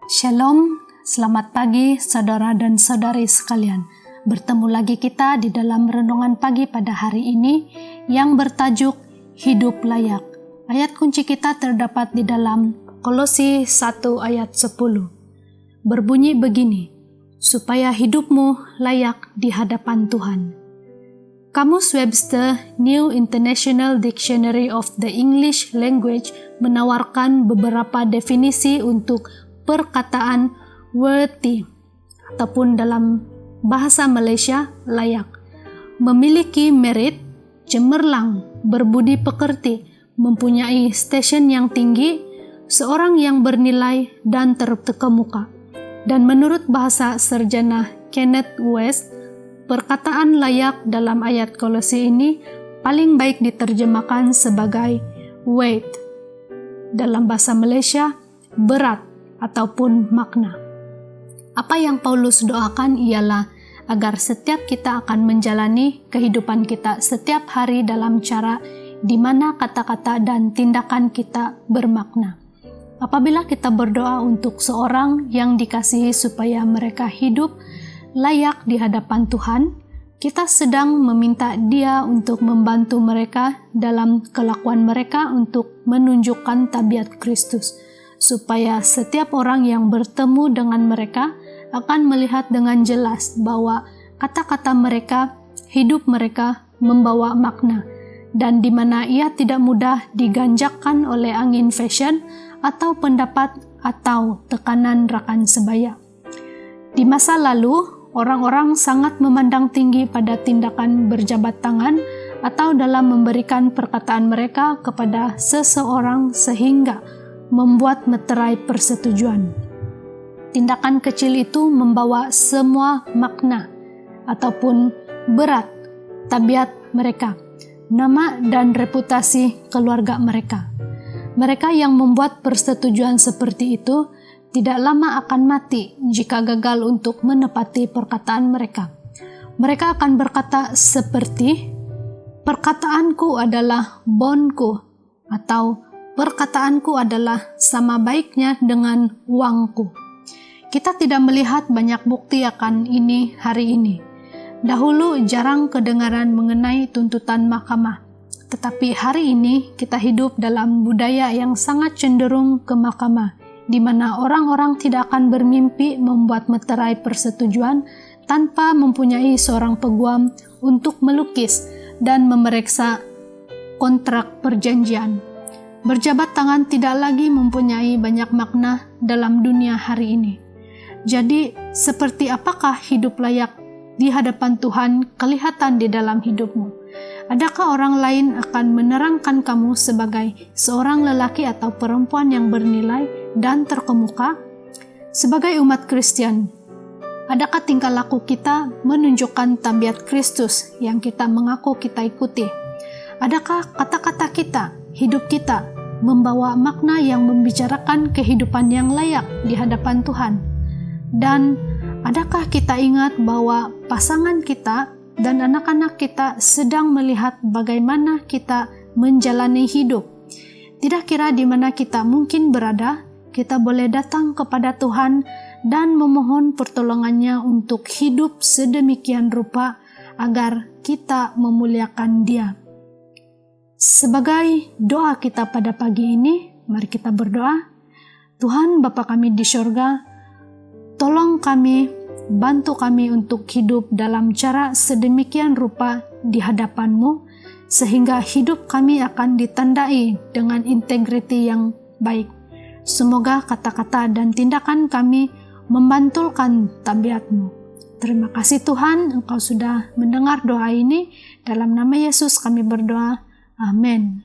Shalom, selamat pagi saudara dan saudari sekalian. Bertemu lagi kita di dalam renungan pagi pada hari ini yang bertajuk Hidup Layak. Ayat kunci kita terdapat di dalam Kolose 1 ayat 10. Berbunyi begini, supaya hidupmu layak di hadapan Tuhan. Kamus Webster New International Dictionary of the English Language menawarkan beberapa definisi untuk perkataan worthy ataupun dalam bahasa Malaysia layak. Memiliki merit, cemerlang, berbudi pekerti, mempunyai station yang tinggi, seorang yang bernilai dan terkemuka. Dan menurut bahasa sarjana Kenneth West, perkataan layak dalam ayat Kolose ini paling baik diterjemahkan sebagai weight. Dalam bahasa Malaysia, berat ataupun makna. Apa yang Paulus doakan ialah agar setiap kita akan menjalani kehidupan kita setiap hari dalam cara di mana kata-kata dan tindakan kita bermakna. Apabila kita berdoa untuk seorang yang dikasihi supaya mereka hidup layak di hadapan Tuhan, kita sedang meminta Dia untuk membantu mereka dalam kelakuan mereka untuk menunjukkan tabiat Kristus, supaya setiap orang yang bertemu dengan mereka akan melihat dengan jelas bahwa kata-kata mereka, hidup mereka membawa makna, dan di mana ia tidak mudah diganjakkan oleh angin fashion atau pendapat atau tekanan rakan sebaya. Di masa lalu, orang-orang sangat memandang tinggi pada tindakan berjabat tangan atau dalam memberikan perkataan mereka kepada seseorang sehingga membuat meterai persetujuan. Tindakan kecil itu membawa semua makna ataupun berat tabiat mereka, nama dan reputasi keluarga mereka. Mereka yang membuat persetujuan seperti itu tidak lama akan mati jika gagal untuk menepati perkataan mereka. Mereka akan berkata seperti, perkataanku adalah bondku, atau perkataanku adalah sama baiknya dengan uangku. Kita tidak melihat banyak bukti akan ini hari ini. Dahulu jarang kedengaran mengenai tuntutan mahkamah, tetapi hari ini kita hidup dalam budaya yang sangat cenderung ke mahkamah, di mana orang-orang tidak akan bermimpi membuat meterai persetujuan tanpa mempunyai seorang peguam untuk melukis dan memeriksa kontrak perjanjian. Berjabat tangan tidak lagi mempunyai banyak makna dalam dunia hari ini. Jadi, seperti apakah hidup layak di hadapan Tuhan kelihatan di dalam hidupmu? Adakah orang lain akan menerangkan kamu sebagai seorang lelaki atau perempuan yang bernilai dan terkemuka? Sebagai umat Kristen, adakah tingkah laku kita menunjukkan tabiat Kristus yang kita mengaku kita ikuti? Adakah kata-kata kita, hidup kita, membawa makna yang membicarakan kehidupan yang layak di hadapan Tuhan? Dan adakah kita ingat bahwa pasangan kita dan anak-anak kita sedang melihat bagaimana kita menjalani hidup? Tidak kira di mana kita mungkin berada, kita boleh datang kepada Tuhan dan memohon pertolongannya untuk hidup sedemikian rupa agar kita memuliakan Dia. Sebagai doa kita pada pagi ini, mari kita berdoa. Tuhan Bapa kami di sorga, tolong kami, bantu kami untuk hidup dalam cara sedemikian rupa di hadapan-Mu, sehingga hidup kami akan ditandai dengan integriti yang baik. Semoga kata-kata dan tindakan kami membantulkan tabiat-Mu. Terima kasih Tuhan, Engkau sudah mendengar doa ini. Dalam nama Yesus kami berdoa. Amin.